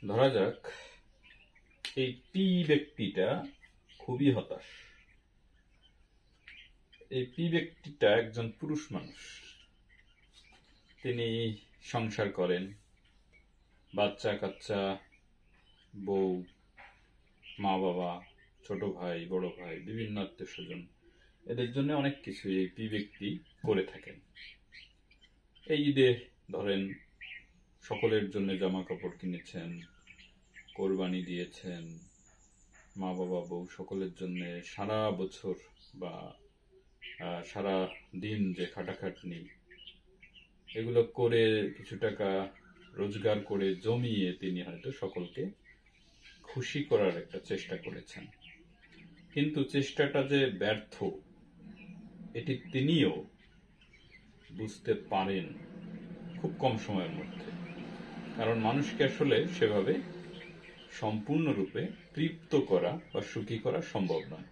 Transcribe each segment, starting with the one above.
ধরা যাক এই পি ব্যক্তিটা খুবই হতাশ। এই পি ব্যক্তিটা একজন পুরুষ মানুষ। তিনি সংসার করেন, বাচ্চা কাচ্চা, বউ, মা বাবা, ছোট ভাই, বড় ভাই, বিভিন্ন আত্মীয় স্বজন, এদের জন্য অনেক কিছু এই পি ব্যক্তি করে থাকেন। এই ঈদে ধরেন সকলের জন্য জামা কাপড় কিনেছেন, কোরবানি দিয়েছেন, মা বাবা বউ সকলের জন্য সারা বছর বা সারা দিন যে খাটাখাটনি এগুলো করে কিছু টাকা রোজগার করে জমিয়ে তিনি হয়তো সকলকে খুশি করার একটা চেষ্টা করেছেন। কিন্তু চেষ্টাটা যে ব্যর্থ এটি তিনিও বুঝতে পারেন খুব কম সময়ের মধ্যে। কারণ মানুষকে আসলে সেভাবে সম্পূর্ণরূপে তৃপ্ত করা বা সুখী করা সম্ভব নয়,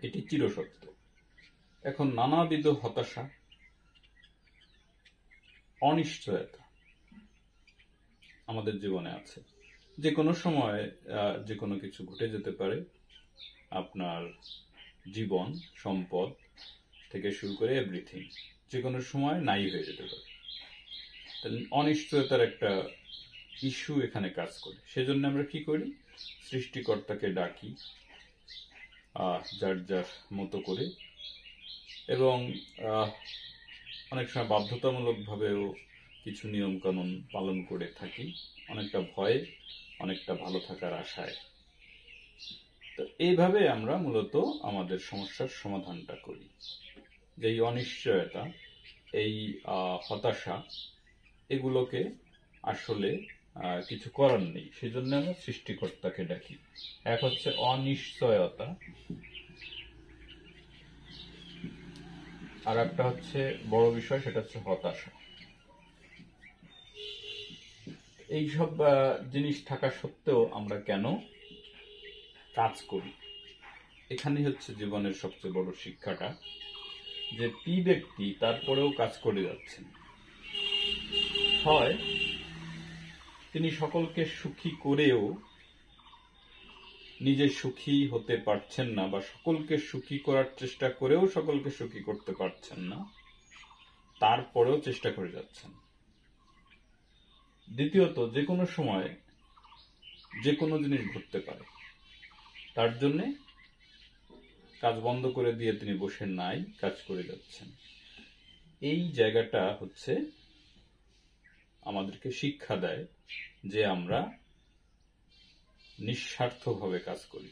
এটি চিরসত্য। এখন নানাবিধ হতাশা, অনিশ্চয়তা আমাদের জীবনে আছে। যে কোনো সময় যে কোনো কিছু ঘটে যেতে পারে। আপনার জীবন, সম্পদ থেকে শুরু করে এভরিথিং যে কোনো সময় নাই হয়ে যেতে পারে। অনিশ্চয়তার একটা ইস্যু এখানে কাজ করে। সেজন্য আমরা কি করি? সৃষ্টিকর্তাকে ডাকি যার যার মতো করে, এবং অনেক সময় বাধ্যতামূলকভাবেও কিছু নিয়ম কানুন পালন করে থাকি, অনেকটা ভয়ে, অনেকটা ভালো থাকার আশায়। তো এইভাবে আমরা মূলত আমাদের সমস্যার সমাধানটা করি। যে এই অনিশ্চয়তা, এই হতাশা, এগুলোকে আসলে কিছু করার নেই, সেজন্য আমরা সৃষ্টিকর্তাকে ডাকি। এক হচ্ছে অনিশ্চয়তা, আর একটা হচ্ছে বড় বিষয়, সেটা হচ্ছে হতাশা। এইসব জিনিস থাকা সত্ত্বেও আমরা কেন কাজ করি? এখানে হচ্ছে জীবনের সবচেয়ে বড় শিক্ষাটা, যে পি ব্যক্তি তারপরেও কাজ করে যাচ্ছেন। হয় তিনি সকলকে সুখী করেও নিজে সুখী হতে পারছেন না, বা সকলকে সুখী করার চেষ্টা করেও সকলকে সুখী করতে পারছেন না, তারপরেও চেষ্টা করে যাচ্ছেন। দ্বিতীয়ত, যে কোনো সময় যে কোনো জিনিস ঘটতে পারে, তার জন্যে কাজ বন্ধ করে দিয়ে তিনি বসে নাই, কাজ করে যাচ্ছেন। এই জায়গাটা হচ্ছে আমাদেরকে শিক্ষা দেয় যে আমরা নিঃস্বার্থভাবে কাজ করি।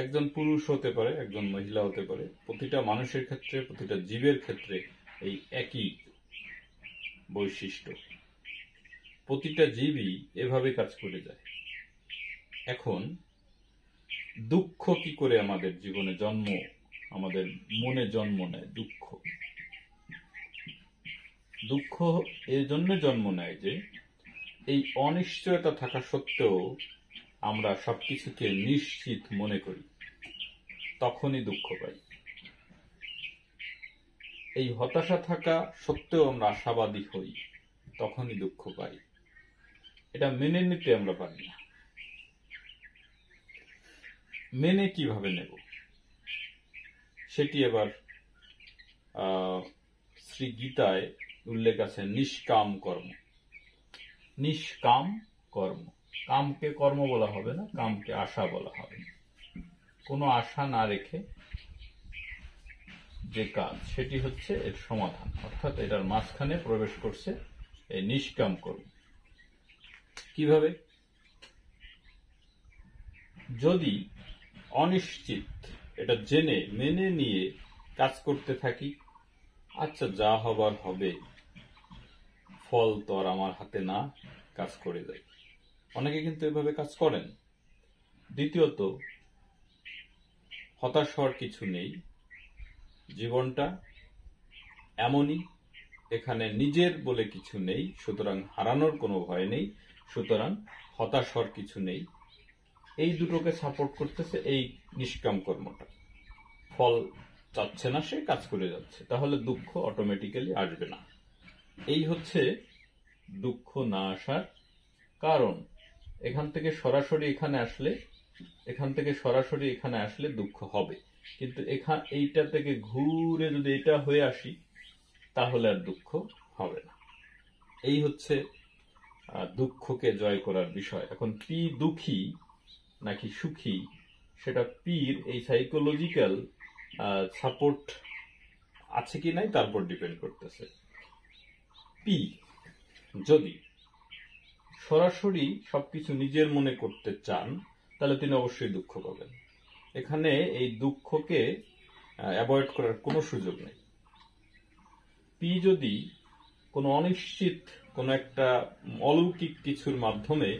একজন পুরুষ হতে পারে, একজন মহিলা হতে পারে, প্রতিটা মানুষের ক্ষেত্রে, প্রতিটা জীবের ক্ষেত্রে এই একই বৈশিষ্ট্য। প্রতিটা জীবই এভাবে কাজ করে যায়। এখন দুঃখ কি করে আমাদের জীবনে আমাদের মনে জন্ম নেয়? দুঃখ এর জন্য জন্ম নেয় যে এই অনিশ্চয়তা থাকা সত্ত্বেও আমরা সবকিছুকে নিশ্চিত মনে করি, তখনই দুঃখ পাই। এই হতাশা থাকা সত্ত্বেও আমরা আশাবাদী হই, তখনই দুঃখ পাই। এটা মেনে নিতে আমরা পারি না। মেনে কিভাবে নেব সেটি এবার শ্রী গীতায় উল্লেখ আছে, নিষ্কাম কর্ম। নিষ্কাম কর্ম, কামকে কর্ম বলা হবে না, কামকে আশা বলা হবে। কোনো আশা না রেখে যে কাজ, সেটি হচ্ছে এর সমাধান। অর্থাৎ এটার মাঝখানে প্রবেশ করছে এই নিষ্কাম কর্ম। কিভাবে? যদি অনিশ্চিত এটা জেনে মেনে নিয়ে কাজ করতে থাকি, আচ্ছা যা হবার হবে, ফল তো আর আমার হাতে না, কাজ করে যাই। অনেকে কিন্তু এভাবে কাজ করেন। দ্বিতীয়ত, হতাশ হওয়ার কিছু নেই, জীবনটা এমনই, এখানে নিজের বলে কিছু নেই, সুতরাং হারানোর কোনো ভয় নেই, সুতরাং হতাশ হওয়ার কিছু নেই। এই দুটোকে সাপোর্ট করতেছে এই নিষ্কাম কর্মটা। ফল চাচ্ছে না, সে কাজ করে যাচ্ছে, তাহলে দুঃখ অটোমেটিক্যালি আসবে না। এই হচ্ছে দুঃখ না আসার কারণ এখান থেকে সরাসরি এখানে আসলে, এখান থেকে সরাসরি এখানে আসলে দুঃখ হবে, কিন্তু এইটা থেকে ঘুরে যদি এটা হয়ে আসি তাহলে আর দুঃখ হবে না। এই হচ্ছে দুঃখকে জয় করার বিষয়। এখন পি দুঃখী নাকি সুখী, সেটা পির এই সাইকোলজিক্যাল সাপোর্ট আছে কি নাই তার উপর ডিপেন্ড করতেছে। পি যদি সরাসরি সবকিছু নিজের মনে করতে চান তাহলে তিনি অবশ্যই দুঃখ পাবেন। এখানে এই দুঃখকে অ্যাভয়েড করার কোনো সুযোগ নেই। পি যদি কোনো অনিশ্চিত কোনো একটা অলৌকিক কিছুর মাধ্যমে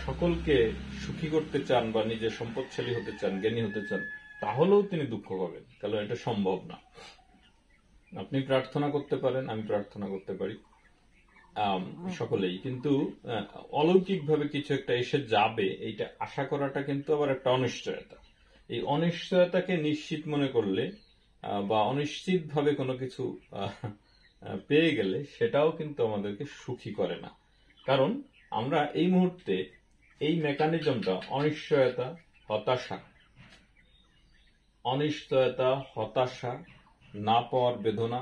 সকলকে সুখী করতে চান বা নিজের সম্পদশালী হতে চান, জ্ঞানী হতে চান, তাহলেও তিনি দুঃখ পাবেন, কারণ এটা সম্ভব না। আপনি প্রার্থনা করতে পারেন, আমি প্রার্থনা করতে পারি, সকলেই, কিন্তু অলৌকিকভাবে কিছু একটা এসে যাবে এইটা আশা করাটা কিন্তু আবার একটা অনিশ্চয়তা। এই অনিশ্চয়তাকে নিশ্চিত মনে করলে বা অনিশ্চিতভাবে কোনো কিছু পেয়ে গেলে সেটাও কিন্তু আমাদেরকে সুখী করে না। কারণ আমরা এই মুহূর্তে এই মেকানিজমটা অনিশ্চয়তা, হতাশা, না পাওয়ার বেদনা,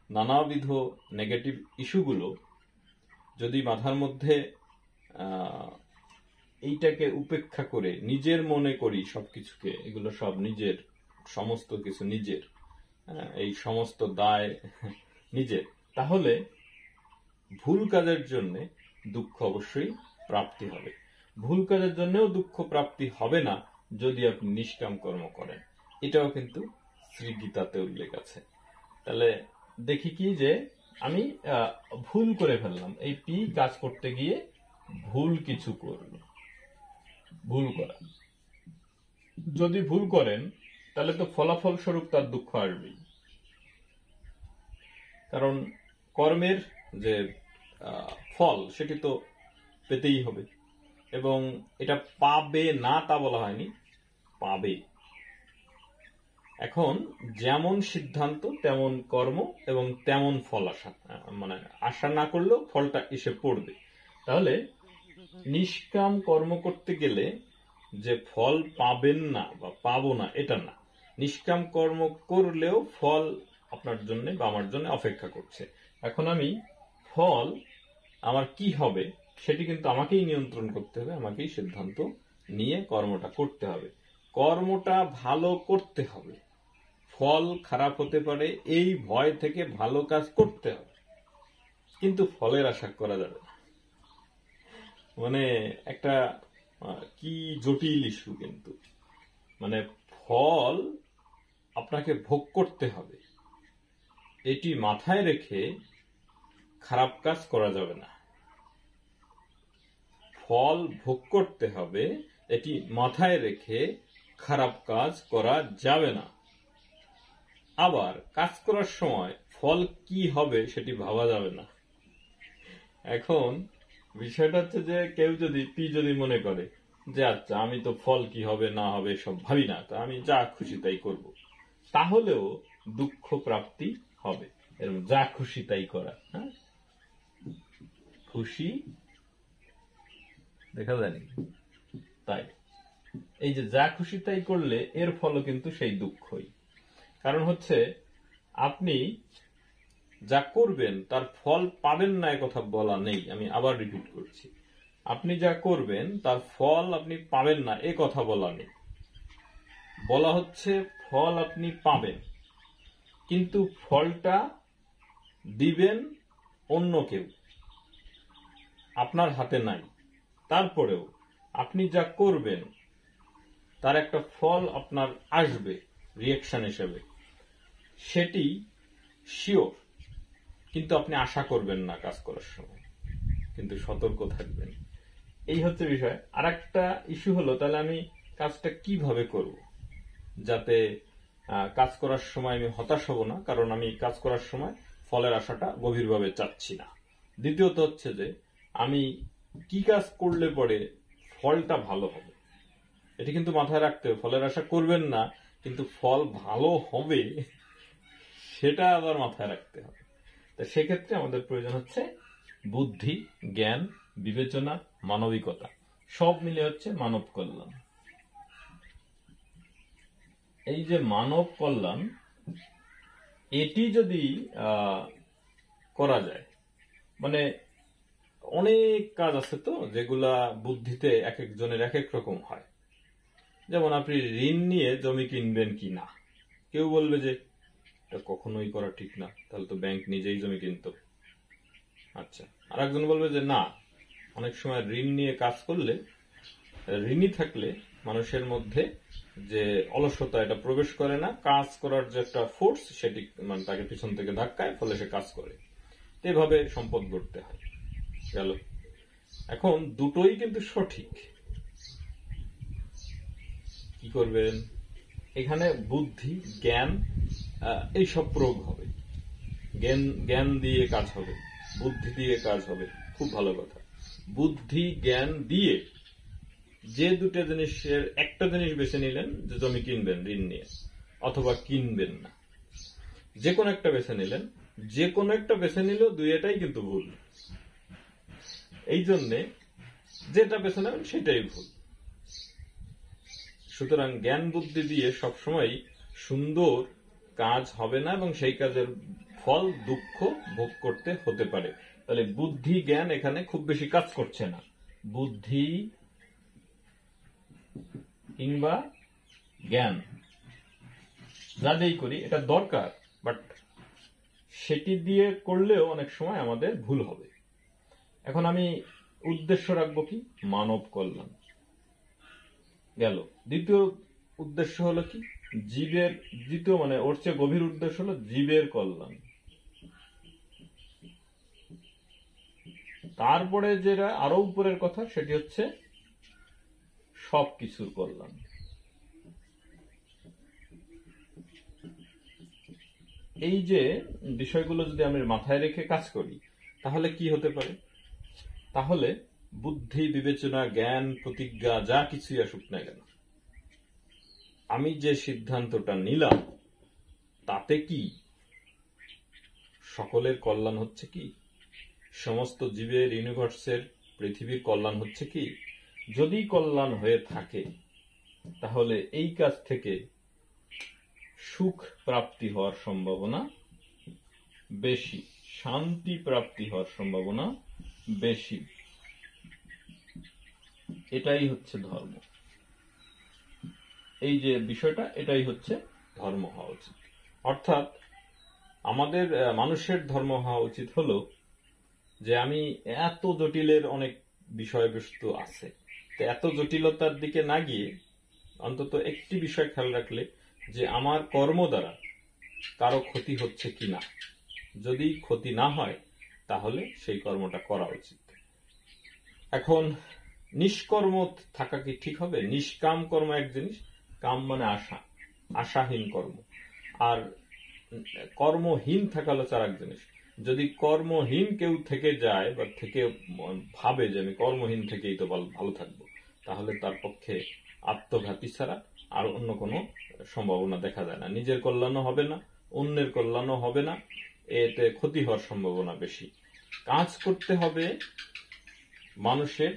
নানাবিধ নেগেটিভ ইস্যুগুলো যদি মাথার মধ্যে এইটাকে উপেক্ষা করে নিজের মনে করি সবকিছুকে, এগুলো সব নিজের, সমস্ত কিছু নিজের, এই সমস্ত দায় নিজের, তাহলে ভুল কাজের জন্য দুঃখ অবশ্যই প্রাপ্তি হবে। ভুল কাজের জন্যও দুঃখ প্রাপ্তি হবে না যদি আপনি নিষ্কাম কর্ম করেন, এটাও কিন্তু শ্রী গীতাতে উল্লেখ আছে। তাহলে দেখি কি যে আমি ভুল করে ফেললাম, এই পি কাজ করতে গিয়ে ভুল কিছু করল, ভুল করা, যদি ভুল করেন তাহলে তো ফলাফল স্বরূপ তার দুঃখ আসবেই। কারণ কর্মের যে ফল সেটি তো পেতেই হবে, এবং এটা পাবে না তা বলা হয়নি, পাবে। এখন যেমন সিদ্ধান্ত তেমন কর্ম এবং তেমন ফল আশা, মানে আশা না করলেও ফলটা এসে পড়বে। তাহলে নিষ্কাম কর্ম করতে গেলে যে ফল পাবেন না বা পাবো না এটা না, নিষ্কাম কর্ম করলেও ফল আপনার জন্য বা আমার জন্য অপেক্ষা করছে। এখন আমি ফল আমার কি হবে সেটি কিন্তু আমাকেই নিয়ন্ত্রণ করতে হবে, আমাকেই সিদ্ধান্ত নিয়ে কর্মটা করতে হবে, কর্মটা ভালো করতে হবে। ফল খারাপ হতে পারে এই ভয় থেকে ভালো কাজ করতে হবে, কিন্তু ফলের আশা করা যাবে না। মানে একটা কি জটিল ইস্যু, কিন্তু মানে ফল আপনাকে ভোগ করতে হবে, এটি মাথায় রেখে খারাপ কাজ করা যাবে না। ফল ভোগ করতে হবে, এটি মাথায় রেখে খারাপ কাজ করা যাবে না। আবার কাজ করার সময় ফল কি হবে সেটি ভাবা যাবে না। এখন বিষয়টা হচ্ছে যে কেউ যদি যদি মনে করে যে আচ্ছা আমি তো ফল কি হবে না হবে সব ভাবি না, তা আমি যা খুশি তাই করব, তাহলেও দুঃখ প্রাপ্তি হবে। এরকম যা খুশি তাই করা, হ্যাঁ, খুশি দেখা যায়নি, তাই এই যে যা খুশি তাই করলে এর ফলও কিন্তু সেই দুঃখই। কারণ হচ্ছে আপনি যা করবেন তার ফল পাবেন না এ কথা বলা নেই, আমি আবার রিপিট করছি, আপনি যা করবেন তার ফল আপনি পাবেন না এ কথা বলা নেই, বলা হচ্ছে ফল আপনি পাবেন, কিন্তু ফলটা দিবেন অন্য কেউ, আপনার হাতে নাই। তারপরেও আপনি যা করবেন তার একটা ফল আপনার আসবে রিঅ্যাকশন হিসেবে, সেটি শিওর, কিন্তু আপনি আশা করবেন না কাজ করার সময়, কিন্তু সতর্ক থাকবেন। এই হচ্ছে বিষয়। আর একটা ইস্যু হলো তাহলে আমি কাজটা কিভাবে করব যাতে কাজ করার সময় আমি হতাশ হব না, কারণ আমি কাজ করার সময় ফলের আশাটা গভীরভাবে চাচ্ছি না। দ্বিতীয়ত হচ্ছে যে আমি কি কাজ করলে পরে ফলটা ভালো হবে, এটি কিন্তু মাথায় রাখতে হবে। ফলের আশা করবেন না, কিন্তু ফল ভালো হবে সেটা আবার মাথায় রাখতে হবে। তো সেক্ষেত্রে আমাদের প্রয়োজন হচ্ছে বুদ্ধি, জ্ঞান, বিবেচনা, মানবিকতা সব মিলে হচ্ছে মানব কল্যাণ। এই যে মানব কল্যাণ, এটি যদি করা যায়, মানে অনেক কাজ আছে তো যেগুলা বুদ্ধিতে এক একজনের এক এক রকম হয়। যেমন আপনি ঋণ নিয়ে জমি কিনবেন কি না, কেউ বলবে যে এটা কখনোই করা ঠিক না, তাহলে তো ব্যাংক নিজেই জমি কিনতো। আচ্ছা, আর একজন বলবে যে না, অনেক সময় ঋণ নিয়ে কাজ করলে, ঋণই থাকলে মানুষের মধ্যে যে অলসতা এটা প্রবেশ করে না, কাজ করার যে একটা ফোর্স সেটি মানে তাকে পিছন থেকে ধাক্কায়, ফলে সে কাজ করে। এভাবে সম্পদ গড়তে হয়। গেল। এখন দুটোই কিন্তু সঠিক। কি করবেন? এখানে বুদ্ধি, জ্ঞান এইসব প্রয়োগ হবে। জ্ঞান দিয়ে কাজ হবে, বুদ্ধি দিয়ে কাজ হবে, খুব ভালো কথা। বুদ্ধি জ্ঞান দিয়ে যে দুটো জিনিসের একটা জিনিস বেছে নিলেন, যে জমি কিনবেন ঋণ নিয়ে, অথবা কিনবেন না, যে কোনো একটা বেছে নিলেন, যে কোনো একটা বেছে নিলেও দুইটাই কিন্তু ভুল। এই জন্যে যেটা বেছে নেবেন সেটাই ভুল। সুতরাং জ্ঞান বুদ্ধি দিয়ে সবসময় সুন্দর কাজ হবে না, এবং সেই কাজের ফল দুঃখ ভোগ করতে হতে পারে। তাহলে বুদ্ধি জ্ঞান এখানে খুব বেশি কাজ করছে না। বুদ্ধি কিংবা জ্ঞান যাদেরই করি এটা দরকার, বাট সেটি দিয়ে করলেও অনেক সময় আমাদের ভুল হবে। এখন আমি উদ্দেশ্য রাখবো কি? মানব কল্যাণ। গেল। দ্বিতীয় উদ্দেশ্য হলো কি? জীবের, দ্বিতীয় মানে ওর চেয়ে গভীর উদ্দেশ্য হলো জীবের কল্যাণ। তারপরে যেটা আরো উপরের কথা, সেটি হচ্ছে সবকিছুর কল্যাণ। এই যে বিষয়গুলো যদি আমি মাথায় রেখে কাজ করি, তাহলে কি হতে পারে? তাহলে বুদ্ধি, বিবেচনা, জ্ঞান, প্রতিজ্ঞা যা কিছুই আসুক না কেন, আমি যে সিদ্ধান্তটা নিলাম তাতে কি সকলের কল্যাণ হচ্ছে কি? সমস্ত জীবের, ইউনিভার্সের, পৃথিবীর কল্যাণ হচ্ছে কি? যদি কল্যাণ হয়ে থাকে, তাহলে এই কাজ থেকে সুখ প্রাপ্তি হওয়ার সম্ভাবনা বেশি, শান্তি প্রাপ্তি হওয়ার সম্ভাবনা বেশি। এটাই হচ্ছে ধর্ম। এই যে বিষয়টা, এটাই হচ্ছে ধর্ম হওয়া উচিত। অর্থাৎ আমাদের মানুষের ধর্ম হওয়া উচিত হলো যে আমি এত জটিলের অনেক বিষয়বস্তু আছে, তো এত জটিলতার দিকে না গিয়ে অন্তত একটি বিষয় খেয়াল রাখলে, যে আমার কর্ম দ্বারা কারো ক্ষতি হচ্ছে কিনা। যদি ক্ষতি না হয় তাহলে সেই কর্মটা করা উচিত। এখন নিষ্কর্ম থাকা কি ঠিক হবে? নিষ্কাম কর্ম এক জিনিস, কাম মানে আশা, আশাহীন কর্ম। আর কর্মহীন থাকা হলো আর এক জিনিস। যদি কর্মহীন কেউ থেকে যায় বা থেকে ভাবে যে আমি কর্মহীন থেকেই তো ভালো থাকবো, তাহলে তার পক্ষে আত্মঘাতী ছাড়া আর অন্য কোনো সম্ভাবনা দেখা যায় না। নিজের কল্যাণও হবে না, অন্যের কল্যাণও হবে না, এতে ক্ষতি হওয়ার সম্ভাবনা বেশি। কাজ করতে হবে মানুষের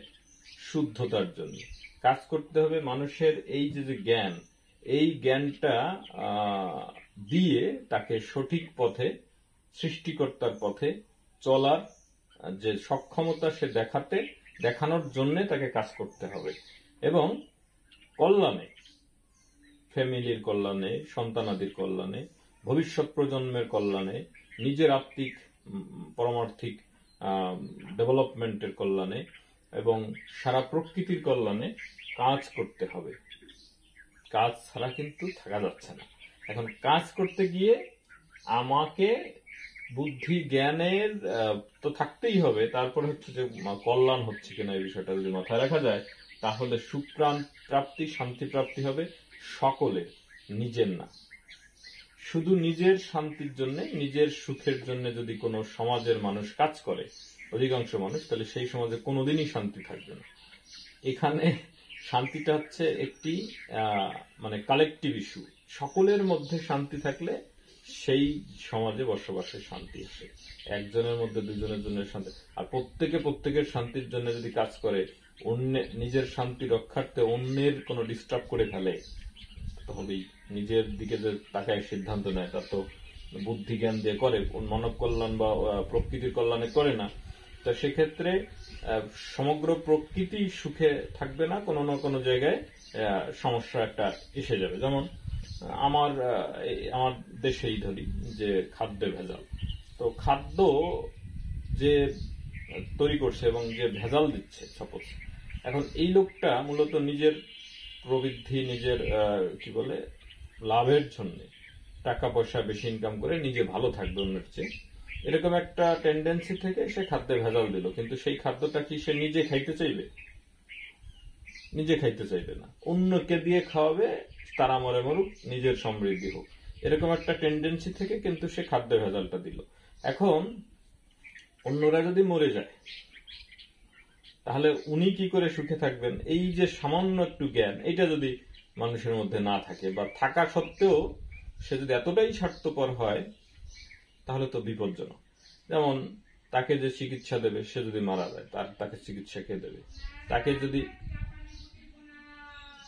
শুদ্ধতার জন্য, কাজ করতে হবে মানুষের এই যে জ্ঞান, এই জ্ঞানটা দিয়ে তাকে সঠিক পথে, সৃষ্টিকর্তার পথে চলার যে সক্ষমতা সে দেখানোর জন্য তাকে কাজ করতে হবে। এবং কল্যাণে, ফ্যামিলির কল্যাণে, সন্তানাদির কল্যাণে, ভবিষ্যৎ প্রজন্মের কল্যাণে, নিজের আত্মিক পরমার্থিক ডেভেলপমেন্টের কল্যাণে এবং সারা প্রকৃতির কল্যাণে কাজ করতে হবে। কাজ ছাড়া কিন্তু থাকা যাচ্ছে না। এখন কাজ করতে গিয়ে আমাকে বুদ্ধি জ্ঞানের তো থাকতেই হবে, তারপরে হচ্ছে যে কল্যাণ হচ্ছে কিনা এই বিষয়টা যদি মাথায় রাখা যায়, তাহলে সুখ প্রাপ্তি, শান্তি প্রাপ্তি হবে সকলের, নিজের না। শুধু নিজের শান্তির জন্য, নিজের সুখের জন্য যদি কোনো সমাজের মানুষ কাজ করে, অধিকাংশ মানুষ, তাহলে সেই সমাজে কোনোদিনই শান্তি থাকবে না। এখানে শান্তিটা হচ্ছে একটি মানে কালেকটিভ ইস্যু। সকলের মধ্যে শান্তি থাকলে সেই সমাজে বসবাসে শান্তি আসে। একজনের মধ্যে দুজনের জন্য শান্তি, আর প্রত্যেকের শান্তির জন্য যদি কাজ করে, নিজের শান্তি রক্ষার্থে অন্যের কোনো ডিস্টার্ব করে ফেলে, তাহলেই নিজের দিকে যে তাকায় সিদ্ধান্ত নেয়, তা তো বুদ্ধি জ্ঞান দিয়ে করে, মানব কল্যাণ বা প্রকৃতির কল্যাণে করে না। তো সেক্ষেত্রে সমগ্র প্রকৃতি সুখে থাকবে না, কোনো না কোনো জায়গায় সমস্যা একটা এসে যাবে। যেমন আমার দেশেই ধরি যে খাদ্যে ভেজাল, তো খাদ্য যে তৈরি করছে এবং যে ভেজাল দিচ্ছে, সাপোজ এখন এই লোকটা মূলত নিজের প্রবৃদ্ধি, নিজের কি বলে লাভের জন্য টাকা পয়সা বেশি ইনকাম করে নিজে ভালো থাকবে অন্যের চেয়ে, এরকম একটা টেন্ডেন্সি থেকে সে খাদ্যে ভেজাল দিল। কিন্তু সেই খাদ্যটা কি সে নিজে খাইতে চাইবে? নিজে খাইতে চাইবে না, অন্যকে দিয়ে খাওয়াবে, তারা মরে মরুক, নিজের সমৃদ্ধি হোক, এরকম একটা টেন্ডেন্সি থেকে কিন্তু সে খাদ্য ভেজালটা দিল। এখন অন্যরা যদি মরে যায়, তাহলে উনি কি করে সুখে থাকবেন? এই যে সামান্য একটু জ্ঞান, এটা যদি মানুষের মধ্যে না থাকে, বা থাকা সত্ত্বেও সে যদি এতটাই স্বার্থপর হয়, তাহলে তো বিপজ্জনক। যেমন তাকে যে চিকিৎসা দেবে, সে যদি মারা যায়, তাকে চিকিৎসা কে দেবে?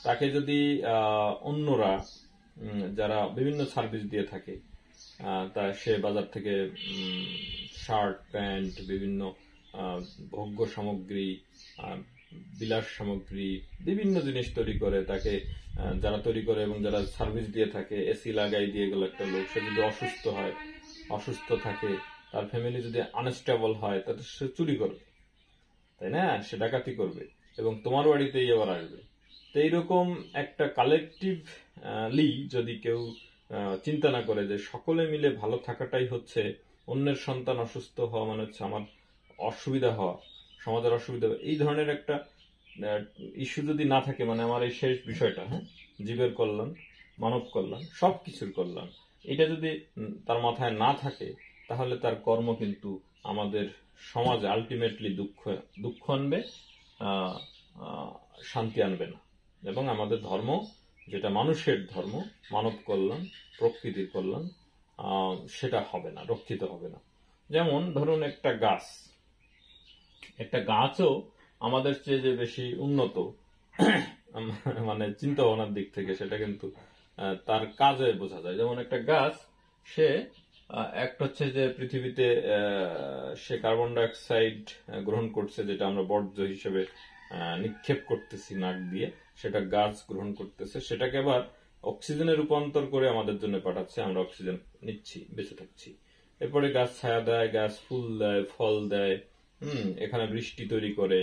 তাকে যদি অন্যরা যারা বিভিন্ন সার্ভিস দিয়ে থাকে, তা সে বাজার থেকে শার্ট, প্যান্ট, বিভিন্ন ভোগ্য সামগ্রী, বিলাস সামগ্রী, বিভিন্ন জিনিস তৈরি করে, তাকে যারা তৈরি করে এবং যারা সার্ভিস দিয়ে থাকে, এসি লাগাই দিয়ে গেল একটা লোক, সে যদি অসুস্থ থাকে, তার ফ্যামিলি যদি আনস্টেবল হয়, তাতে সে চুরি করবে, তাই না? সে ডাকাতি করবে এবং তোমার বাড়িতেই আবার আসবে। তো এইরকম একটা কালেকটিভলি যদি কেউ চিন্তা না করে যে সকলে মিলে ভালো থাকাটাই হচ্ছে, অন্যের সন্তান অসুস্থ হওয়া মানে হচ্ছে আমার অসুবিধা হওয়া, সমাজের অসুবিধা, এই ধরনের একটা ইস্যু যদি না থাকে, মানে আমার এই শেষ বিষয়টা, হ্যাঁ, জীবের কল্যাণ, মানব কল্যাণ, সবকিছুর কল্যাণ, এটা যদি তার মাথায় না থাকে, তাহলে তার কর্ম কিন্তু আমাদের সমাজে আলটিমেটলি দুঃখ আনবে, শান্তি আনবে না। এবং আমাদের ধর্ম, যেটা মানুষের ধর্ম, মানব কল্যাণ, প্রকৃতির কল্যাণ, সেটা হবে না, রক্ষিত হবে না। যেমন ধরুন একটা গাছও আমাদের চেয়ে যে বেশি উন্নত, মানে চিন্তা ভাবনার দিক থেকে, সেটা কিন্তু তার কাজে বোঝা যায়। যেমন একটা গাছ, সে একটা হচ্ছে যে পৃথিবীতে সে কার্বন ডাইঅক্সাইড গ্রহণ করছে, যেটা আমরা বর্জ্য হিসেবে নিক্ষেপ করতেছি নাক দিয়ে, সেটা গাছ গ্রহণ করতেছে, সেটাকে আবার অক্সিজেনে রূপান্তর করে আমাদের জন্য পাঠাচ্ছে, আমরা অক্সিজেন নিচ্ছি, বেঁচে থাকছি। এরপরে গাছ ছায়া দেয়, গাছ ফুল দেয়, ফল দেয়, এখানে বৃষ্টি তৈরি করে,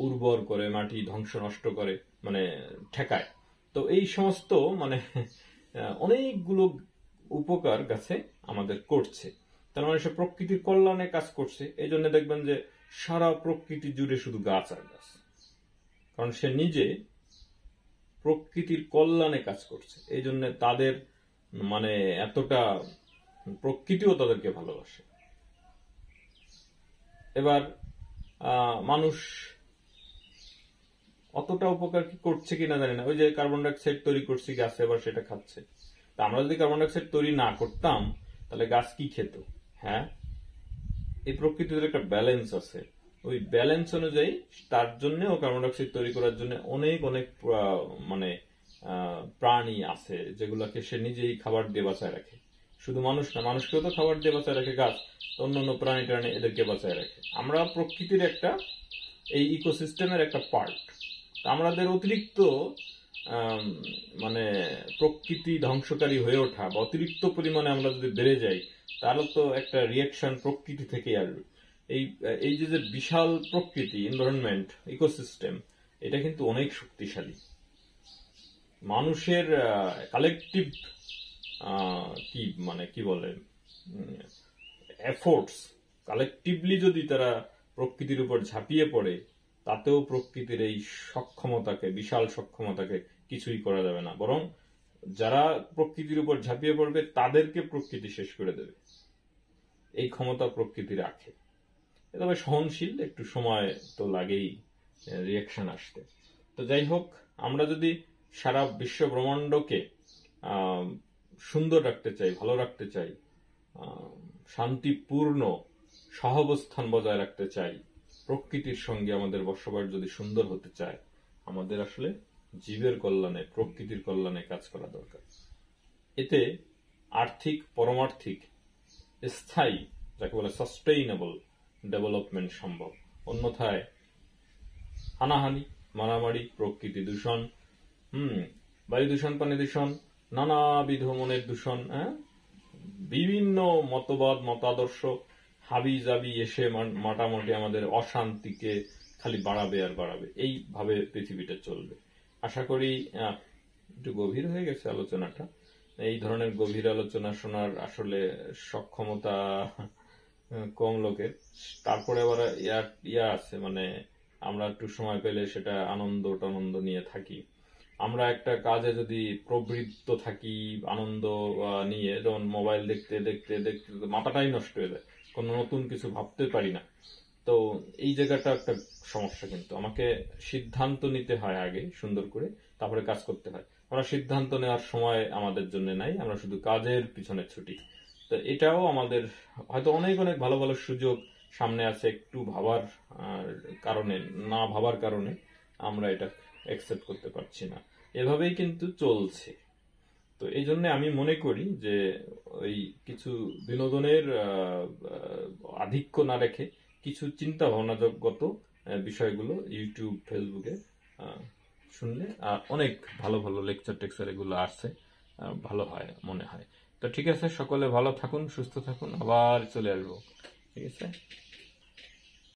উর্বর করে, মাটি ধ্বংস নষ্ট করে, মানে ঠেকায়। তো এই সমস্ত মানে অনেকগুলো উপকার গাছে আমাদের করছে। তার মানে সে প্রকৃতির কল্যাণে কাজ করছে। এই জন্য দেখবেন যে সারা প্রকৃতি জুড়ে শুধু গাছ আর গাছ, কারণ সে নিজে প্রকৃতির কল্যাণে কাজ করছে। এই জন্য তাদের মানে এতটা, প্রকৃতিও তাদেরকে ভালোবাসে। এবার মানুষ অতটা উপকার কি করছে কিনা জানি না। ওই যে কার্বন ডাইঅক্সাইড তৈরি করছি গাছে, এবার সেটা খাচ্ছে। তা আমরা যদি কার্বন ডাইঅক্সাইড তৈরি না করতাম, তাহলে গাছ কি খেত? হ্যাঁ, এই প্রকৃতির একটা ব্যালেন্স আছে, ওই ব্যালেন্স অনুযায়ী তার জন্য কার্বন ডাইঅক্সাইড তৈরি করার জন্য অনেক মানে প্রাণী আছে, যেগুলোকে সে নিজেই খাবার দিয়ে বাঁচায় রাখে। শুধু মানুষ না, মানুষকেও তো খাবার দিয়ে বাঁচায় রাখে গাছ, অন্যান্য প্রাণী টাণী এদেরকে বাঁচায় রাখে। আমরা প্রকৃতির একটা, এই ইকোসিস্টেমের একটা পার্ট। আমাদের অতিরিক্ত মানে প্রকৃতি ধ্বংসকারী হয়ে ওঠা, বা অতিরিক্ত পরিমাণে আমরা যদি বেড়ে যাই, তাহলে তো একটা রিয়াকশন প্রকৃতি থেকেই আসবে। এই যে বিশাল প্রকৃতি, এনভায়রনমেন্ট, ইকোসিস্টেম, এটা কিন্তু অনেক শক্তিশালী। মানুষের কালেকটিভ কি বলে এফোর্টস, কালেকটিভলি যদি তারা প্রকৃতির উপর ঝাঁপিয়ে পড়ে, তাতেও প্রকৃতির এই সক্ষমতাকে, বিশাল সক্ষমতাকে কিছুই করা যাবে না, বরং যারা প্রকৃতির উপর ঝাঁপিয়ে পড়বে তাদেরকে প্রকৃতি শেষ করে দেবে। এই ক্ষমতা প্রকৃতি রাখে। তবে সহনশীল, একটু সময় তো লাগেই রিয়াকশন আসতে। তো যাই হোক, আমরা যদি সারা বিশ্ব ব্রহ্মাণ্ডকে সুন্দর রাখতে চাই, ভালো রাখতে চাই, শান্তিপূর্ণ সহাবস্থান বজায় রাখতে চাই, প্রকৃতির সঙ্গে আমাদের বসবাস যদি সুন্দর হতে চায়, আমাদের আসলে জীবের কল্যাণে, প্রকৃতির কল্যাণে কাজ করা দরকার। এতে আর্থিক, পরমার্থিক, স্থায়ী, যাকে বলে সাস্টেইনেবল ডেভেলপমেন্ট সম্ভব। অন্যথায় হানাহানি, মারামারি, প্রকৃতি দূষণ, বায়ু দূষণ, পানি দূষণ, নানাবিধ মনের দূষণ, বিভিন্ন মতবাদ, মতাদর্শ হাবি জাবি এসে মোটামুটি আমাদের অশান্তিকে খালি বাড়াবে আর বাড়াবে। এইভাবে পৃথিবীটা চলবে। আশা করি একটু গভীর হয়ে গেছে আলোচনাটা। এই ধরনের গভীর আলোচনা শোনার আসলে সক্ষমতা কম লোকের। তারপরে আবার ইয়া আছে, মানে আমরা একটু সময় পেলে সেটা আনন্দ নিয়ে থাকি। আমরা একটা কাজে যদি প্রবৃত্ত থাকি আনন্দ নিয়ে, যেমন মোবাইল দেখতে দেখতে দেখতে মাথাটাই নষ্ট হয়ে যায়, কোনো নতুন কিছু ভাবতে পারি না। তো এই জায়গাটা একটা সমস্যা। কিন্তু আমাকে সিদ্ধান্ত নিতে হয় আগে সুন্দর করে, তারপরে কাজ করতে হয়। আমরা সিদ্ধান্ত নেওয়ার সময় আমাদের জন্য নাই, আমরা শুধু কাজের পিছনে ছুটি। তো এটাও আমাদের হয়তো অনেক অনেক ভালো ভালো সুযোগ সামনে আছে, একটু ভাবার কারণে, না ভাবার কারণে আমরা এটা অ্যাকসেপ্ট করতে পারছি না। এভাবেই কিন্তু চলছে। তো এই জন্য আমি মনে করি যে ওই কিছু বিনোদনের আধিক্য না রেখে কিছু চিন্তা ভাবনাগত বিষয়গুলো ইউটিউব, ফেসবুকে শুনলে অনেক ভালো ভালো লেকচার টেকচার এগুলো আসছে, ভালো হয় মনে হয়। তো ঠিক আছে, সকলে ভালো থাকুন, সুস্থ থাকুন, আবার চলে আসবো। ঠিক আছে।